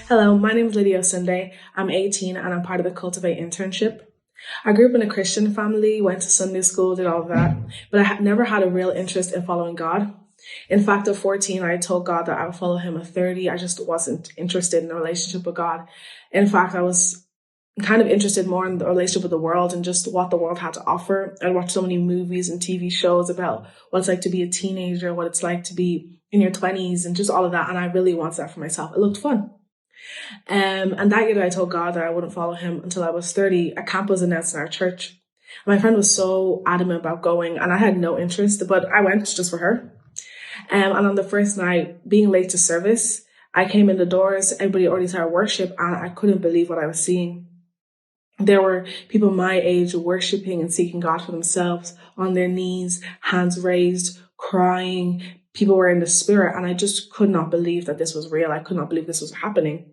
Hello, my name is Lydia. I'm 18 and I'm part of the Cultivate internship. I grew up in a Christian family, went to Sunday school, did all of that, but I had never had a real interest in following God. In fact, at 14, I told God that I would follow him at 30. I just wasn't interested in a relationship with God. In fact, I was kind of interested more in the relationship with the world and just what the world had to offer. I watched so many movies and TV shows about what it's like to be a teenager, what it's like to be in your 20s and just all of that. And I really wanted that for myself. It looked fun. And that year I told God that I wouldn't follow him until I was 30. A camp was announced in our church. My friend was so adamant about going and I had no interest, but I went just for her. And on the first night, being late to service, I came in the doors, everybody already started worship and I couldn't believe what I was seeing. There were people my age worshiping and seeking God for themselves on their knees, hands raised, crying. People were in the spirit and I just could not believe that this was real. I could not believe this was happening.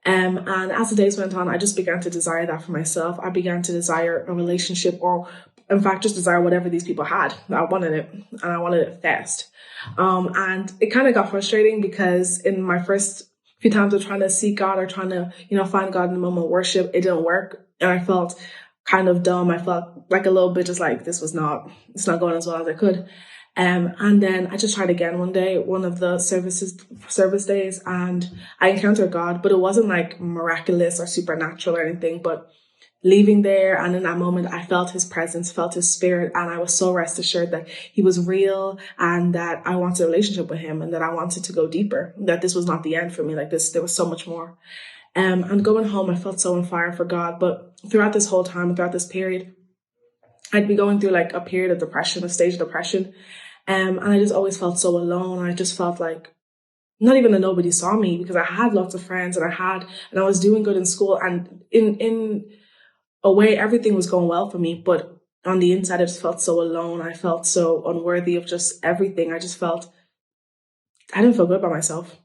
And as the days went on, I just began to desire that for myself. I began to desire a relationship or, in fact, just desire whatever these people had. I wanted it and I wanted it fast. And it kind of got frustrating because in my first few times of trying to seek God or trying to, find God in the moment of worship, it didn't work. And I felt kind of dumb. I felt like a little bit just like it's not going as well as I could. And then I just tried again one day, one of the service days, and I encountered God, but it wasn't like miraculous or supernatural or anything, but leaving there. And in that moment, I felt his presence, felt his spirit. And I was so rest assured that he was real and that I wanted a relationship with him and that I wanted to go deeper, that this was not the end for me. Like this, there was so much more. And going home, I felt so on fire for God. But throughout this whole time, throughout this period, I'd be going through like a period of depression, a stage of depression. And I just always felt so alone. I just felt like not even that nobody saw me because I had lots of friends and I was doing good in school. And in a way, everything was going well for me. But on the inside, I just felt so alone. I felt so unworthy of just everything. I didn't feel good about myself.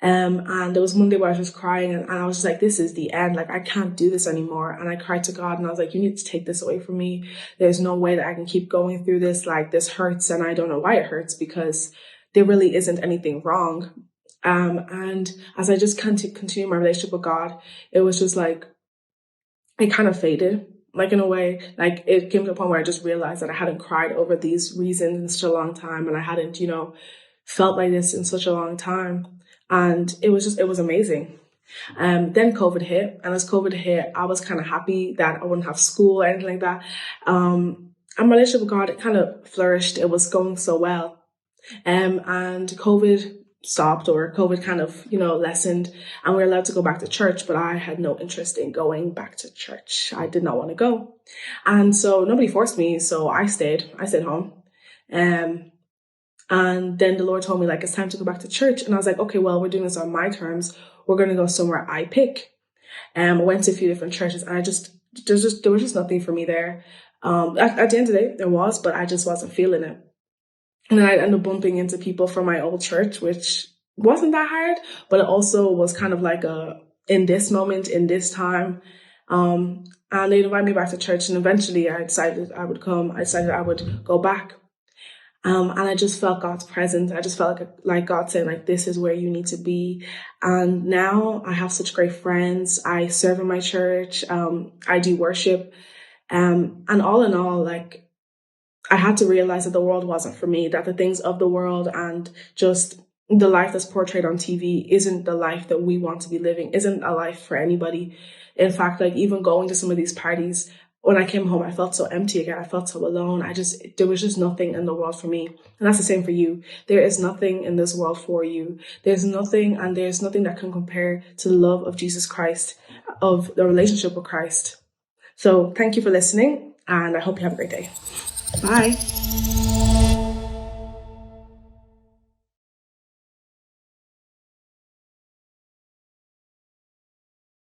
And there was one day where I was just crying and I was just like, this is the end. Like, I can't do this anymore. And I cried to God and I was like, you need to take this away from me. There's no way that I can keep going through this. Like, this hurts and I don't know why it hurts because there really isn't anything wrong. And as I just continue my relationship with God, it was just like, it kind of faded. Like in a way, like it came to a point where I just realized that I hadn't cried over these reasons in such a long time. And I hadn't, felt like this in such a long time. And it was amazing. Then COVID hit. And as COVID hit, I was kind of happy that I wouldn't have school or anything like that. And my relationship with God, it kind of flourished. It was going so well. And COVID stopped or COVID kind of, lessened and we were allowed to go back to church, but I had no interest in going back to church. I did not want to go. And so nobody forced me. So I stayed home. And then the Lord told me, like, it's time to go back to church. And I was like, okay, well, we're doing this on my terms. We're going to go somewhere I pick. I went to a few different churches and there was just nothing for me there. At the end of the day, there was, but I just wasn't feeling it. And then I'd end up bumping into people from my old church, which wasn't that hard, but it also was kind of like in this moment, in this time. And they'd invite me back to church. And eventually I decided I would come. I decided I would go back. And I just felt God's presence. I just felt like God saying, like, this is where you need to be. And now I have such great friends. I serve in my church. I do worship. And all in all, like, I had to realize that the world wasn't for me, that the things of the world and just the life that's portrayed on TV isn't the life that we want to be living, isn't a life for anybody. In fact, like, even going to some of these parties, when I came home, I felt so empty again. I felt so alone. There was just nothing in the world for me. And that's the same for you. There is nothing in this world for you. There's nothing that can compare to the love of Jesus Christ, of the relationship with Christ. So thank you for listening, and I hope you have a great day. Bye.